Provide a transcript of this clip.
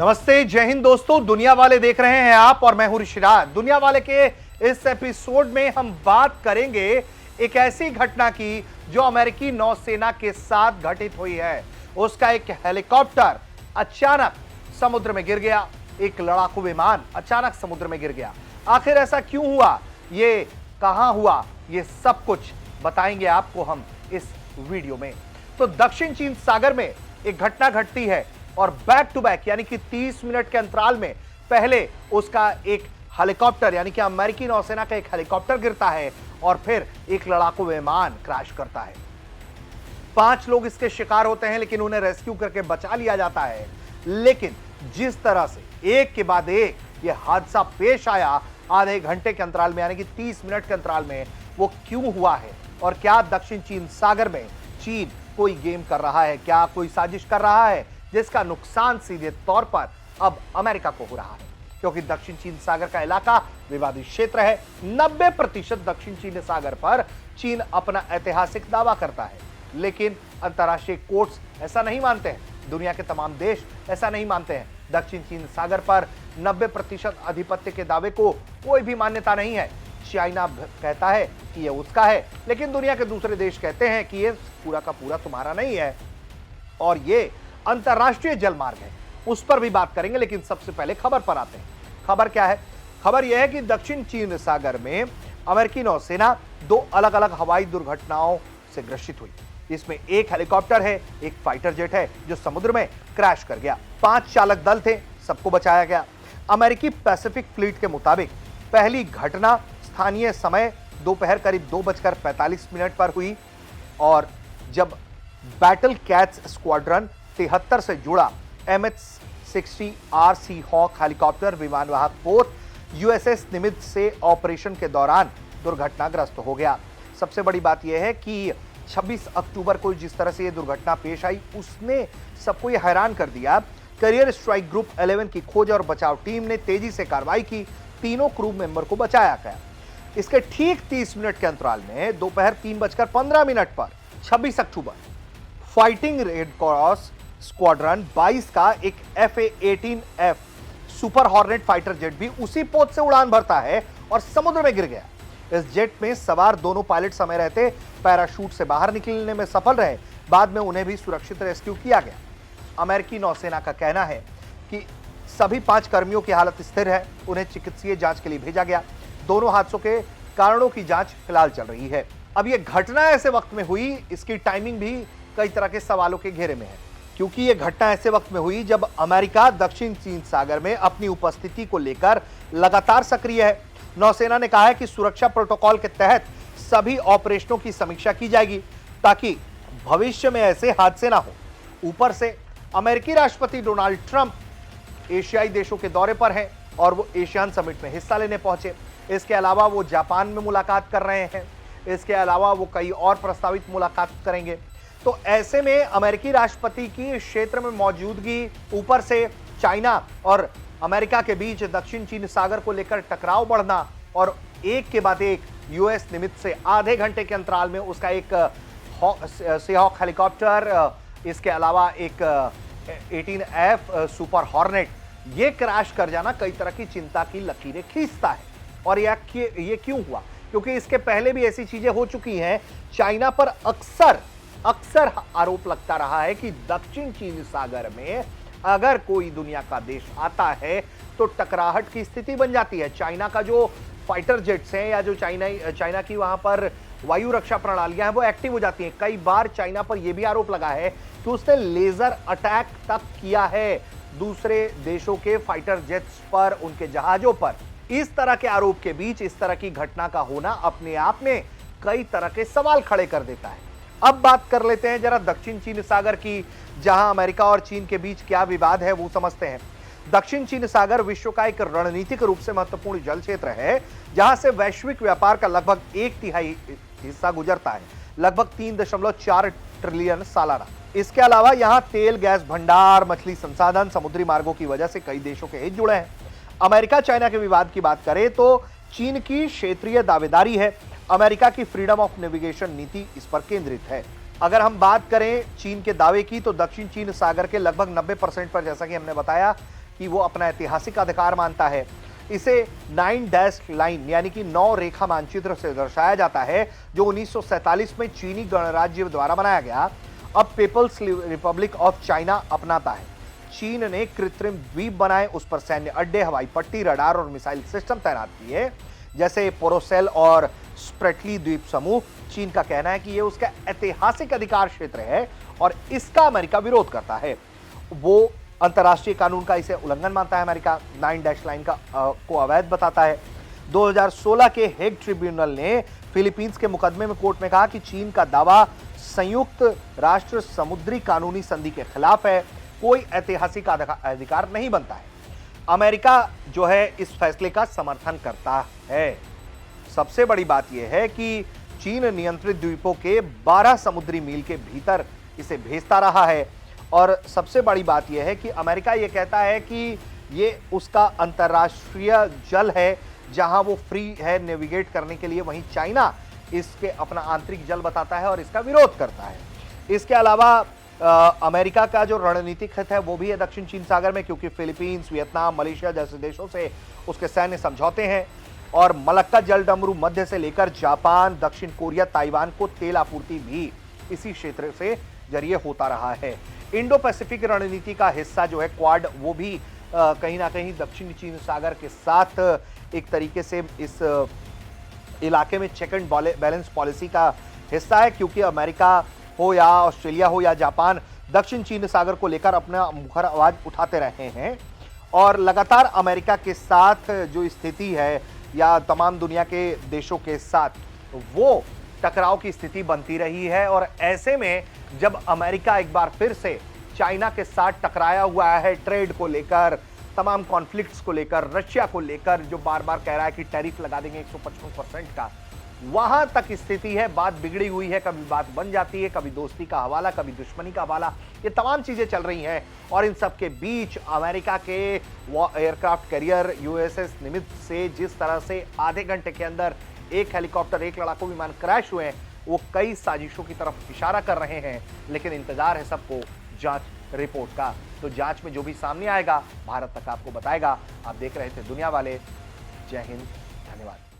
नमस्ते, जय हिंद दोस्तों। दुनिया वाले देख रहे हैं आप और मैं हूं ऋषिराज। दुनिया वाले के इस एपिसोड में हम बात करेंगे एक ऐसी घटना की जो अमेरिकी नौसेना के साथ घटित हुई है। उसका एक हेलीकॉप्टर अचानक समुद्र में गिर गया, एक लड़ाकू विमान अचानक समुद्र में गिर गया। आखिर ऐसा क्यों हुआ, ये कहां हुआ, ये सब कुछ बताएंगे आपको हम इस वीडियो में। तो दक्षिण चीन सागर में एक घटना घटती है और बैक टू बैक यानी कि 30 मिनट के अंतराल में पहले उसका एक हेलीकॉप्टर यानी कि अमेरिकी नौसेना का एक हेलीकॉप्टर गिरता है और फिर एक लड़ाकू विमान क्रैश करता है। 5 लोग इसके शिकार होते हैं, लेकिन उन्हें रेस्क्यू करके बचा लिया जाता है। लेकिन जिस तरह से एक के बाद एक यह हादसा पेश आया आधे घंटे के अंतराल में यानी कि 30 मिनट के अंतराल में, वो क्यों हुआ है और क्या दक्षिण चीन सागर में चीन कोई गेम कर रहा है, क्या कोई साजिश कर रहा है जिसका नुकसान सीधे तौर पर अब अमेरिका को हो रहा है। क्योंकि दक्षिण चीन सागर का इलाका विवादित क्षेत्र है। 90% दक्षिण चीन सागर पर चीन अपना ऐतिहासिक दावा करता है, लेकिन अंतर्राष्ट्रीय कोर्ट्स ऐसा नहीं मानते हैं। दुनिया के तमाम देश ऐसा नहीं मानते हैं। दक्षिण चीन सागर पर 90% आधिपत्य के दावे को कोई भी मान्यता नहीं है। चाइना कहता है कि यह उसका है, लेकिन दुनिया के दूसरे देश कहते हैं कि यह पूरा का पूरा तुम्हारा नहीं है और यह अंतरराष्ट्रीय जलमार्ग है। उस पर भी बात करेंगे, लेकिन सबसे पहले खबर पर आते हैं। खबर क्या है? खबर यह है कि दक्षिण चीन सागर में अमेरिकी नौसेना 2 अलग अलग हवाई दुर्घटनाओं से ग्रसित हुई। इसमें एक हेलीकॉप्टर है, एक फाइटर जेट है जो समुद्र में क्रैश कर गया। 5 चालक दल थे, सबको बचाया गया। अमेरिकी पैसिफिक फ्लीट के मुताबिक पहली घटना स्थानीय समय दोपहर करीब 2:45 पर हुई और जब बैटल कैट्स स्क्वाड्रन 73 से जुड़ा MH-60 RC हॉक हेलीकॉप्टर विमानवाहक पोत USS निमित्त से ऑपरेशन के दौरान दुर्घटनाग्रस्त हो गया। सबसे बड़ी बात यह है कि 26 अक्टूबर को जिस तरह से यह दुर्घटना पेश आई, उसने सबको यह हैरान कर दिया। करियर स्ट्राइक ग्रुप 11 की खोज और बचाव टीम ने तेजी से कार्रवाई की। तीनों क्रू मेंबर को बचाया गया। इसके ठीक 30 मिनट के अंतराल में दोपहर 3:15 पर 26 अक्टूबर फाइटिंग रेड क्रॉस स्क्वाड्रन 22 का एक FA-18F super hornet fighter jet भी उसी पोत से उड़ान भरता है और समुद्र में गिर गया। इस जेट में सवार दोनों पायलट समय रहते पैराशूट से बाहर निकलने में सफल रहे। बाद में उन्हें भी सुरक्षित रेस्क्यू किया गया। अमेरिकी नौसेना का कहना है कि सभी 5 कर्मियों की हालत स्थिर है। उन्हें चिकित्सीय जांच के लिए भेजा गया। दोनों हादसों के कारणों की जांच फिलहाल चल रही है। अब यह घटना ऐसे वक्त में हुई, इसकी टाइमिंग भी कई तरह के सवालों के घेरे में है, क्योंकि यह घटना ऐसे वक्त में हुई जब अमेरिका दक्षिण चीन सागर में अपनी उपस्थिति को लेकर लगातार सक्रिय है। नौसेना ने कहा है कि सुरक्षा प्रोटोकॉल के तहत सभी ऑपरेशनों की समीक्षा की जाएगी ताकि भविष्य में ऐसे हादसे ना हो। ऊपर से अमेरिकी राष्ट्रपति डोनाल्ड ट्रंप एशियाई देशों के दौरे पर हैं और वो एशियान समिट में हिस्सा लेने पहुंचे। इसके अलावा वो जापान में मुलाकात कर रहे हैं। इसके अलावा वो कई और प्रस्तावित मुलाकात करेंगे। तो ऐसे में अमेरिकी राष्ट्रपति की क्षेत्र में मौजूदगी, ऊपर से चाइना और अमेरिका के बीच दक्षिण चीन सागर को लेकर टकराव बढ़ना और एक के बाद एक यूएस निमित्त से आधे घंटे के अंतराल में उसका एक सीहॉक हेलीकॉप्टर, इसके अलावा एक 18F सुपर हॉर्नेट, ये क्रैश कर जाना कई तरह की चिंता की लकीरें खींचता है। और ये क्यों हुआ? क्योंकि इसके पहले भी ऐसी चीजें हो चुकी हैं। चाइना पर अक्सर आरोप लगता रहा है कि दक्षिण चीन सागर में अगर कोई दुनिया का देश आता है तो टकराहट की स्थिति बन जाती है। चाइना का जो फाइटर जेट्स हैं या जो चाइना की वहां पर वायु रक्षा प्रणालियां हैं वो एक्टिव हो जाती हैं। कई बार चाइना पर यह भी आरोप लगा है कि उसने लेजर अटैक तक किया है दूसरे देशों के फाइटर जेट्स पर, उनके जहाजों पर। इस तरह के आरोप के बीच इस तरह की घटना का होना अपने आप में कई तरह के सवाल खड़े कर देता है। अब बात कर लेते हैं जरा दक्षिण चीन सागर की, जहां अमेरिका और चीन के बीच क्या विवाद है वो समझते हैं। दक्षिण चीन सागर विश्व का एक रणनीतिक रूप से महत्वपूर्ण जल क्षेत्र है, जहां से वैश्विक व्यापार का लगभग 1/3 हिस्सा गुजरता है, लगभग 3.4 ट्रिलियन सालाना। इसके अलावा यहां तेल, गैस भंडार, मछली संसाधन, समुद्री मार्गों की वजह से कई देशों के हित जुड़े हैं। अमेरिका चाइना के विवाद की बात करें तो चीन की क्षेत्रीय दावेदारी है। अमेरिका की फ्रीडम ऑफ नेविगेशन नीति इस पर केंद्रित है। अगर हम बात करें चीन के दावे की तो दक्षिण चीन सागर के लगभग 90% पर, जैसा कि हमने बताया, कि वो अपना ऐतिहासिक अधिकार मानता है। इसे 9 डैश लाइन यानी कि 9 रेखा मानचित्र से दर्शाया जाता है, जो 1947 में चीनी गणराज्य द्वारा बनाया गया। अब पीपल्स रिपब्लिक ऑफ चाइना अपनाता है। चीन ने कृत्रिम द्वीप बनाए, उस पर सैन्य अड्डे, हवाई पट्टी, रडार और मिसाइल सिस्टम तैनात किए, जैसे पोरोसेल और स्प्रेटली द्वीप समूह। चीन का कहना है कि यह उसका ऐतिहासिक अधिकार क्षेत्र है और इसका अमेरिका विरोध करता है। वो अंतर्राष्ट्रीय कानून का इसे उल्लंघन मानता है। अमेरिका 9 डैश लाइन को अवैध बताता है। 2016 के हेग ट्रिब्यूनल ने फिलीपींस के मुकदमे में कोर्ट में कहा कि चीन का दावा संयुक्त राष्ट्र समुद्री कानूनी संधि के खिलाफ है, कोई ऐतिहासिक अधिकार नहीं बनता है। अमेरिका जो है इस फैसले का समर्थन करता है। सबसे बड़ी बात यह है कि चीन नियंत्रित द्वीपों के 12 समुद्री मील के भीतर इसे भेजता रहा है और सबसे बड़ी बात यह है कि अमेरिका यह कहता है कि ये उसका अंतर्राष्ट्रीय जल है जहां वो फ्री है नेविगेट करने के लिए, वहीं चाइना इसके अपना आंतरिक जल बताता है और इसका विरोध करता है। इसके अलावा अमेरिका का जो रणनीतिक हित है वो भी है दक्षिण चीन सागर में, क्योंकि फिलीपींस, वियतनाम, मलेशिया जैसे देशों से उसके सैन्य समझौते हैं और मलक्का जल डमरू मध्य से लेकर जापान, दक्षिण कोरिया, ताइवान को तेल आपूर्ति भी इसी क्षेत्र से जरिए होता रहा है। इंडो पैसिफिक रणनीति का हिस्सा जो है क्वाड, वो भी कहीं ना कहीं दक्षिण चीन सागर के साथ एक तरीके से इस इलाके में चेक एंड बैलेंस पॉलिसी का हिस्सा है, क्योंकि अमेरिका हो या ऑस्ट्रेलिया हो या जापान दक्षिण चीन सागर को लेकर अपना मुखर आवाज उठाते रहे हैं और लगातार अमेरिका के साथ जो स्थिति है या तमाम दुनिया के देशों के साथ वो टकराव की स्थिति बनती रही है। और ऐसे में जब अमेरिका एक बार फिर से चाइना के साथ टकराया हुआ है ट्रेड को लेकर, तमाम कॉन्फ्लिक्ट्स को लेकर, रशिया को लेकर जो बार बार कह रहा है कि टैरिफ लगा देंगे 155% का, वहां तक स्थिति है, बात बिगड़ी हुई है। कभी बात बन जाती है, कभी दोस्ती का हवाला, कभी दुश्मनी का हवाला, ये तमाम चीजें चल रही हैं। और इन सब के बीच अमेरिका के एयरक्राफ्ट कैरियर यूएसएस निमित्त से जिस तरह से आधे घंटे के अंदर एक हेलीकॉप्टर, एक लड़ाकू विमान क्रैश हुए हैं, वो कई साजिशों की तरफ इशारा कर रहे हैं। लेकिन इंतजार है सबको जांच रिपोर्ट का। तो जांच में जो भी सामने आएगा भारत तक आपको बताएगा। आप देख रहे थे दुनिया वाले। जय हिंद, धन्यवाद।